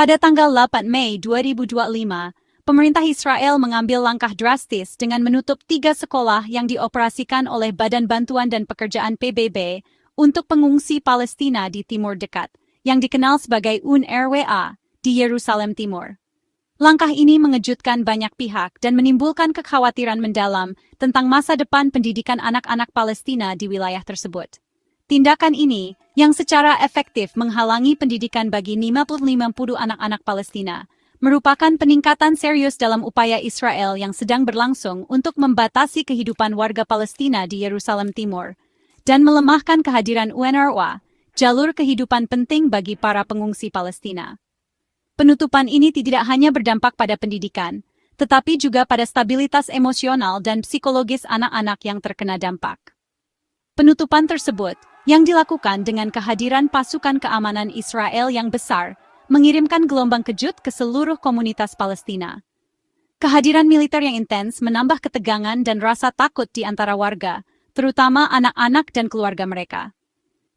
Pada tanggal 8 Mei 2025, pemerintah Israel mengambil langkah drastis dengan menutup 3 sekolah yang dioperasikan oleh Badan Bantuan dan Pekerjaan PBB untuk pengungsi Palestina di Timur Dekat, yang dikenal sebagai UNRWA, di Yerusalem Timur. Langkah ini mengejutkan banyak pihak dan menimbulkan kekhawatiran mendalam tentang masa depan pendidikan anak-anak Palestina di wilayah tersebut. Tindakan ini, yang secara efektif menghalangi pendidikan bagi 50 anak-anak Palestina, merupakan peningkatan serius dalam upaya Israel yang sedang berlangsung untuk membatasi kehidupan warga Palestina di Yerusalem Timur, dan melemahkan kehadiran UNRWA, jalur kehidupan penting bagi para pengungsi Palestina. Penutupan ini tidak hanya berdampak pada pendidikan, tetapi juga pada stabilitas emosional dan psikologis anak-anak yang terkena dampak. Penutupan tersebut, yang dilakukan dengan kehadiran pasukan keamanan Israel yang besar, mengirimkan gelombang kejut ke seluruh komunitas Palestina. Kehadiran militer yang intens menambah ketegangan dan rasa takut di antara warga, terutama anak-anak dan keluarga mereka.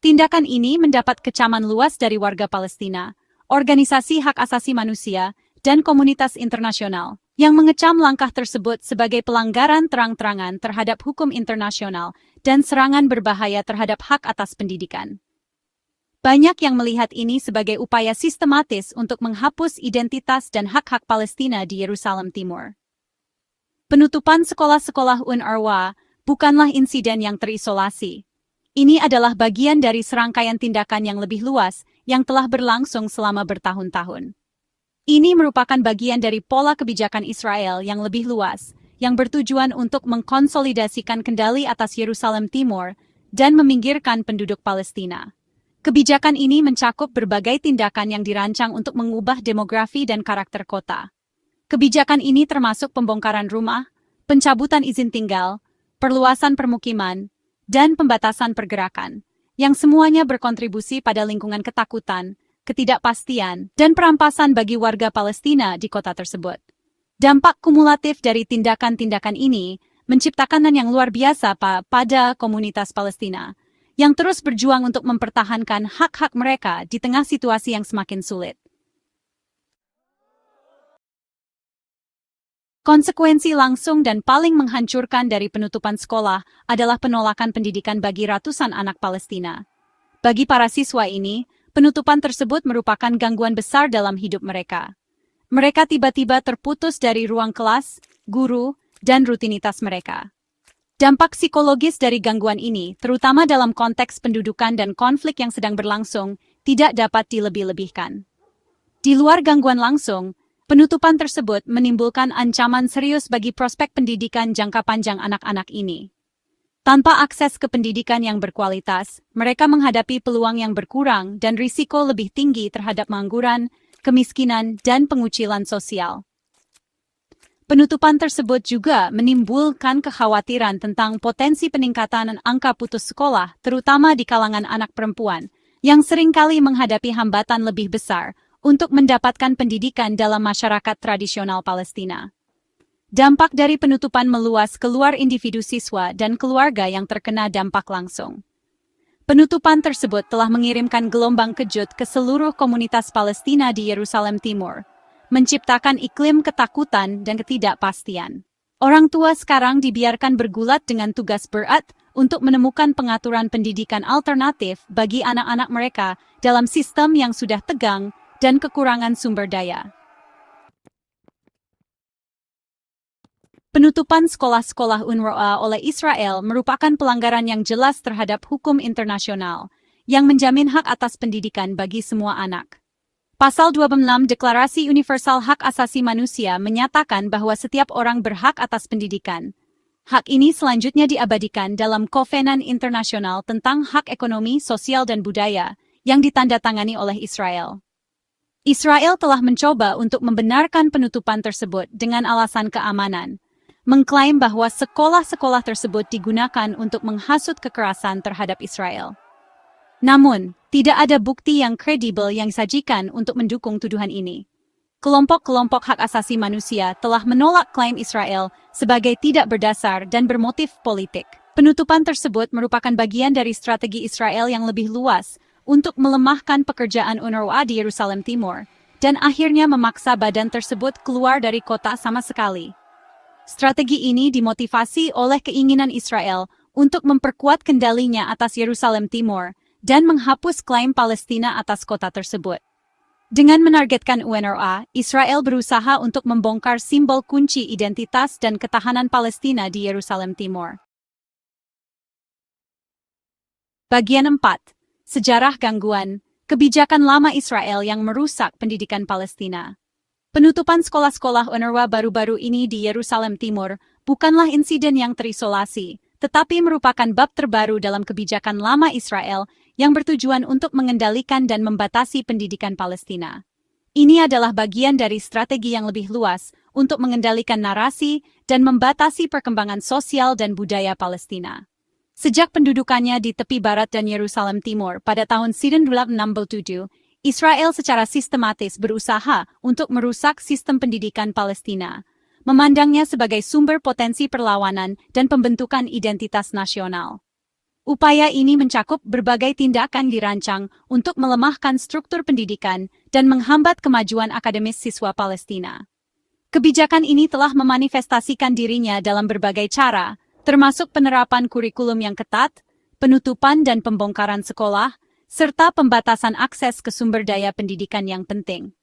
Tindakan ini mendapat kecaman luas dari warga Palestina, organisasi hak asasi manusia, dan komunitas internasional, yang mengecam langkah tersebut sebagai pelanggaran terang-terangan terhadap hukum internasional dan serangan berbahaya terhadap hak atas pendidikan. Banyak yang melihat ini sebagai upaya sistematis untuk menghapus identitas dan hak-hak Palestina di Yerusalem Timur. Penutupan sekolah-sekolah UNRWA bukanlah insiden yang terisolasi. Ini adalah bagian dari serangkaian tindakan yang lebih luas yang telah berlangsung selama bertahun-tahun. Ini merupakan bagian dari pola kebijakan Israel yang lebih luas, yang bertujuan untuk mengkonsolidasikan kendali atas Yerusalem Timur dan meminggirkan penduduk Palestina. Kebijakan ini mencakup berbagai tindakan yang dirancang untuk mengubah demografi dan karakter kota. Kebijakan ini termasuk pembongkaran rumah, pencabutan izin tinggal, perluasan permukiman, dan pembatasan pergerakan, yang semuanya berkontribusi pada lingkungan ketakutan, ketidakpastian, dan perampasan bagi warga Palestina di kota tersebut. Dampak kumulatif dari tindakan-tindakan ini menciptakan yang luar biasa pada komunitas Palestina, yang terus berjuang untuk mempertahankan hak-hak mereka di tengah situasi yang semakin sulit. Konsekuensi langsung dan paling menghancurkan dari penutupan sekolah adalah penolakan pendidikan bagi ratusan anak Palestina. Bagi para siswa ini, penutupan tersebut merupakan gangguan besar dalam hidup mereka. Mereka tiba-tiba terputus dari ruang kelas, guru, dan rutinitas mereka. Dampak psikologis dari gangguan ini, terutama dalam konteks pendudukan dan konflik yang sedang berlangsung, tidak dapat dilebih-lebihkan. Di luar gangguan langsung, penutupan tersebut menimbulkan ancaman serius bagi prospek pendidikan jangka panjang anak-anak ini. Tanpa akses ke pendidikan yang berkualitas, mereka menghadapi peluang yang berkurang dan risiko lebih tinggi terhadap pengangguran, kemiskinan, dan pengucilan sosial. Penutupan tersebut juga menimbulkan kekhawatiran tentang potensi peningkatan angka putus sekolah, terutama di kalangan anak perempuan, yang seringkali menghadapi hambatan lebih besar untuk mendapatkan pendidikan dalam masyarakat tradisional Palestina. Dampak dari penutupan meluas keluar individu siswa dan keluarga yang terkena dampak langsung. Penutupan tersebut telah mengirimkan gelombang kejut ke seluruh komunitas Palestina di Yerusalem Timur, menciptakan iklim ketakutan dan ketidakpastian. Orang tua sekarang dibiarkan bergulat dengan tugas berat untuk menemukan pengaturan pendidikan alternatif bagi anak-anak mereka dalam sistem yang sudah tegang dan kekurangan sumber daya. Penutupan sekolah-sekolah UNRWA oleh Israel merupakan pelanggaran yang jelas terhadap hukum internasional, yang menjamin hak atas pendidikan bagi semua anak. Pasal 26 Deklarasi Universal Hak Asasi Manusia menyatakan bahwa setiap orang berhak atas pendidikan. Hak ini selanjutnya diabadikan dalam Kovenan Internasional tentang Hak Ekonomi, Sosial, dan Budaya, yang ditandatangani oleh Israel. Israel telah mencoba untuk membenarkan penutupan tersebut dengan alasan keamanan, mengklaim bahwa sekolah-sekolah tersebut digunakan untuk menghasut kekerasan terhadap Israel. Namun, tidak ada bukti yang kredibel yang disajikan untuk mendukung tuduhan ini. Kelompok-kelompok hak asasi manusia telah menolak klaim Israel sebagai tidak berdasar dan bermotif politik. Penutupan tersebut merupakan bagian dari strategi Israel yang lebih luas untuk melemahkan pekerjaan UNRWA di Yerusalem Timur dan akhirnya memaksa badan tersebut keluar dari kota sama sekali. Strategi ini dimotivasi oleh keinginan Israel untuk memperkuat kendalinya atas Yerusalem Timur dan menghapus klaim Palestina atas kota tersebut. Dengan menargetkan UNRWA, Israel berusaha untuk membongkar simbol kunci identitas dan ketahanan Palestina di Yerusalem Timur. Bagian 4. Sejarah gangguan, kebijakan lama Israel yang merusak pendidikan Palestina. Penutupan sekolah-sekolah UNRWA baru-baru ini di Yerusalem Timur bukanlah insiden yang terisolasi, tetapi merupakan bab terbaru dalam kebijakan lama Israel yang bertujuan untuk mengendalikan dan membatasi pendidikan Palestina. Ini adalah bagian dari strategi yang lebih luas untuk mengendalikan narasi dan membatasi perkembangan sosial dan budaya Palestina. Sejak pendudukannya di tepi barat dan Yerusalem Timur pada tahun 1967, Israel secara sistematis berusaha untuk merusak sistem pendidikan Palestina, memandangnya sebagai sumber potensi perlawanan dan pembentukan identitas nasional. Upaya ini mencakup berbagai tindakan dirancang untuk melemahkan struktur pendidikan dan menghambat kemajuan akademis siswa Palestina. Kebijakan ini telah memanifestasikan dirinya dalam berbagai cara, termasuk penerapan kurikulum yang ketat, penutupan dan pembongkaran sekolah, serta pembatasan akses ke sumber daya pendidikan yang penting.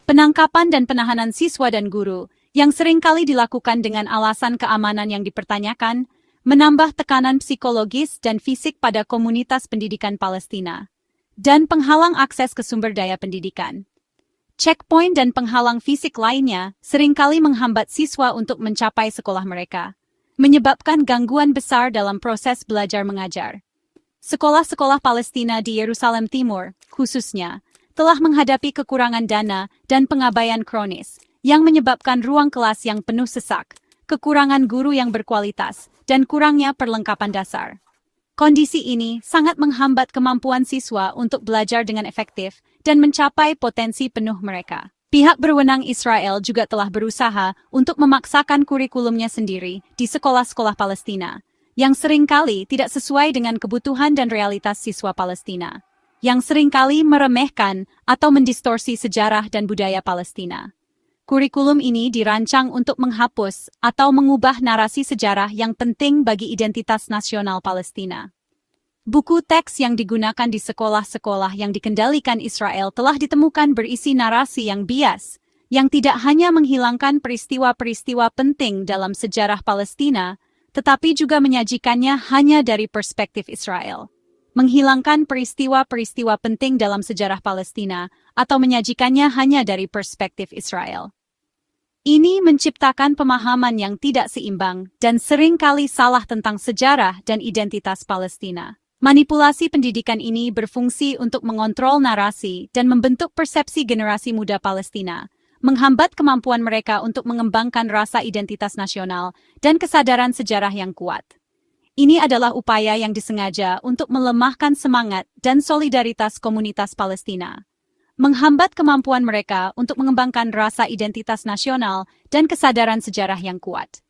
Penangkapan dan penahanan siswa dan guru, yang seringkali dilakukan dengan alasan keamanan yang dipertanyakan, menambah tekanan psikologis dan fisik pada komunitas pendidikan Palestina, dan penghalang akses ke sumber daya pendidikan. Checkpoint dan penghalang fisik lainnya seringkali menghambat siswa untuk mencapai sekolah mereka, menyebabkan gangguan besar dalam proses belajar mengajar. Sekolah-sekolah Palestina di Yerusalem Timur, khususnya, telah menghadapi kekurangan dana dan pengabaian kronis, yang menyebabkan ruang kelas yang penuh sesak, kekurangan guru yang berkualitas, dan kurangnya perlengkapan dasar. Kondisi ini sangat menghambat kemampuan siswa untuk belajar dengan efektif dan mencapai potensi penuh mereka. Pihak berwenang Israel juga telah berusaha untuk memaksakan kurikulumnya sendiri di sekolah-sekolah Palestina, yang seringkali tidak sesuai dengan kebutuhan dan realitas siswa Palestina, yang seringkali meremehkan atau mendistorsi sejarah dan budaya Palestina. Kurikulum ini dirancang untuk menghapus atau mengubah narasi sejarah yang penting bagi identitas nasional Palestina. Buku teks yang digunakan di sekolah-sekolah yang dikendalikan Israel telah ditemukan berisi narasi yang bias, yang tidak hanya menghilangkan peristiwa-peristiwa penting dalam sejarah Palestina, tetapi juga menyajikannya hanya dari perspektif Israel. Menghilangkan peristiwa-peristiwa penting dalam sejarah Palestina atau menyajikannya hanya dari perspektif Israel. Ini menciptakan pemahaman yang tidak seimbang dan seringkali salah tentang sejarah dan identitas Palestina. Manipulasi pendidikan ini berfungsi untuk mengontrol narasi dan membentuk persepsi generasi muda Palestina, menghambat kemampuan mereka untuk mengembangkan rasa identitas nasional dan kesadaran sejarah yang kuat. Ini adalah upaya yang disengaja untuk melemahkan semangat dan solidaritas komunitas Palestina, menghambat kemampuan mereka untuk mengembangkan rasa identitas nasional dan kesadaran sejarah yang kuat.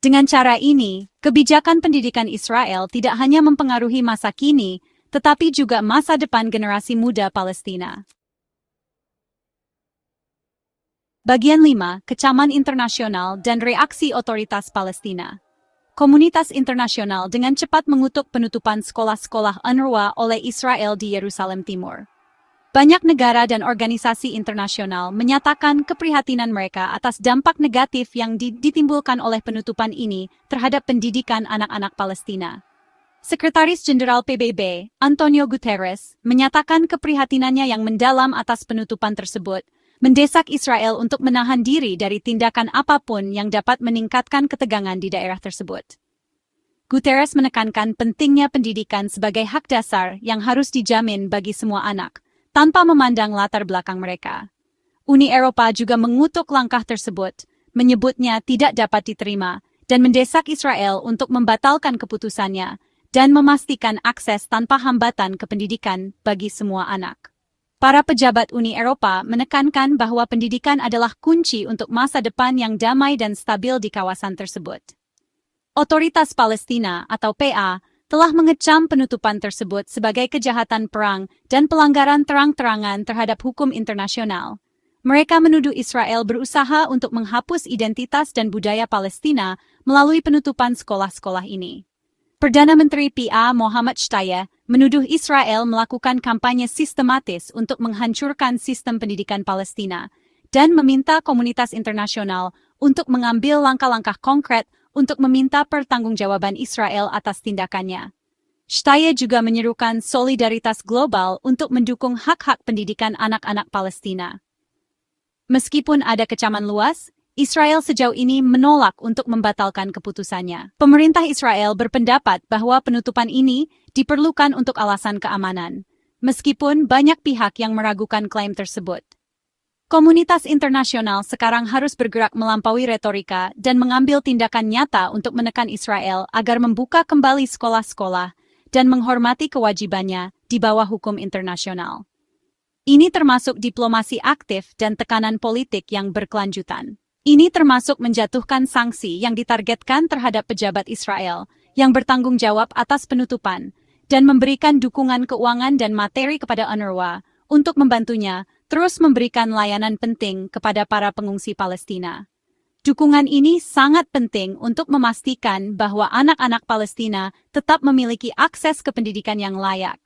Dengan cara ini, kebijakan pendidikan Israel tidak hanya mempengaruhi masa kini, tetapi juga masa depan generasi muda Palestina. Bagian 5. Kecaman internasional dan reaksi otoritas Palestina. Komunitas internasional dengan cepat mengutuk penutupan sekolah-sekolah UNRWA oleh Israel di Yerusalem Timur. Banyak negara dan organisasi internasional menyatakan keprihatinan mereka atas dampak negatif yang ditimbulkan oleh penutupan ini terhadap pendidikan anak-anak Palestina. Sekretaris Jenderal PBB, Antonio Guterres, menyatakan keprihatinannya yang mendalam atas penutupan tersebut, mendesak Israel untuk menahan diri dari tindakan apapun yang dapat meningkatkan ketegangan di daerah tersebut. Guterres menekankan pentingnya pendidikan sebagai hak dasar yang harus dijamin bagi semua anak, tanpa memandang latar belakang mereka. Uni Eropa juga mengutuk langkah tersebut, menyebutnya tidak dapat diterima, dan mendesak Israel untuk membatalkan keputusannya dan memastikan akses tanpa hambatan ke pendidikan bagi semua anak. Para pejabat Uni Eropa menekankan bahwa pendidikan adalah kunci untuk masa depan yang damai dan stabil di kawasan tersebut. Otoritas Palestina atau PA telah mengecam penutupan tersebut sebagai kejahatan perang dan pelanggaran terang-terangan terhadap hukum internasional. Mereka menuduh Israel berusaha untuk menghapus identitas dan budaya Palestina melalui penutupan sekolah-sekolah ini. Perdana Menteri PA Mohammad Shtayyeh menuduh Israel melakukan kampanye sistematis untuk menghancurkan sistem pendidikan Palestina dan meminta komunitas internasional untuk mengambil langkah-langkah konkret untuk meminta pertanggungjawaban Israel atas tindakannya. Shtayyeh juga menyerukan solidaritas global untuk mendukung hak-hak pendidikan anak-anak Palestina. Meskipun ada kecaman luas, Israel sejauh ini menolak untuk membatalkan keputusannya. Pemerintah Israel berpendapat bahwa penutupan ini diperlukan untuk alasan keamanan, meskipun banyak pihak yang meragukan klaim tersebut. Komunitas internasional sekarang harus bergerak melampaui retorika dan mengambil tindakan nyata untuk menekan Israel agar membuka kembali sekolah-sekolah dan menghormati kewajibannya di bawah hukum internasional. Ini termasuk diplomasi aktif dan tekanan politik yang berkelanjutan. Ini termasuk menjatuhkan sanksi yang ditargetkan terhadap pejabat Israel yang bertanggung jawab atas penutupan dan memberikan dukungan keuangan dan materi kepada UNRWA untuk membantunya terus memberikan layanan penting kepada para pengungsi Palestina. Dukungan ini sangat penting untuk memastikan bahwa anak-anak Palestina tetap memiliki akses ke pendidikan yang layak.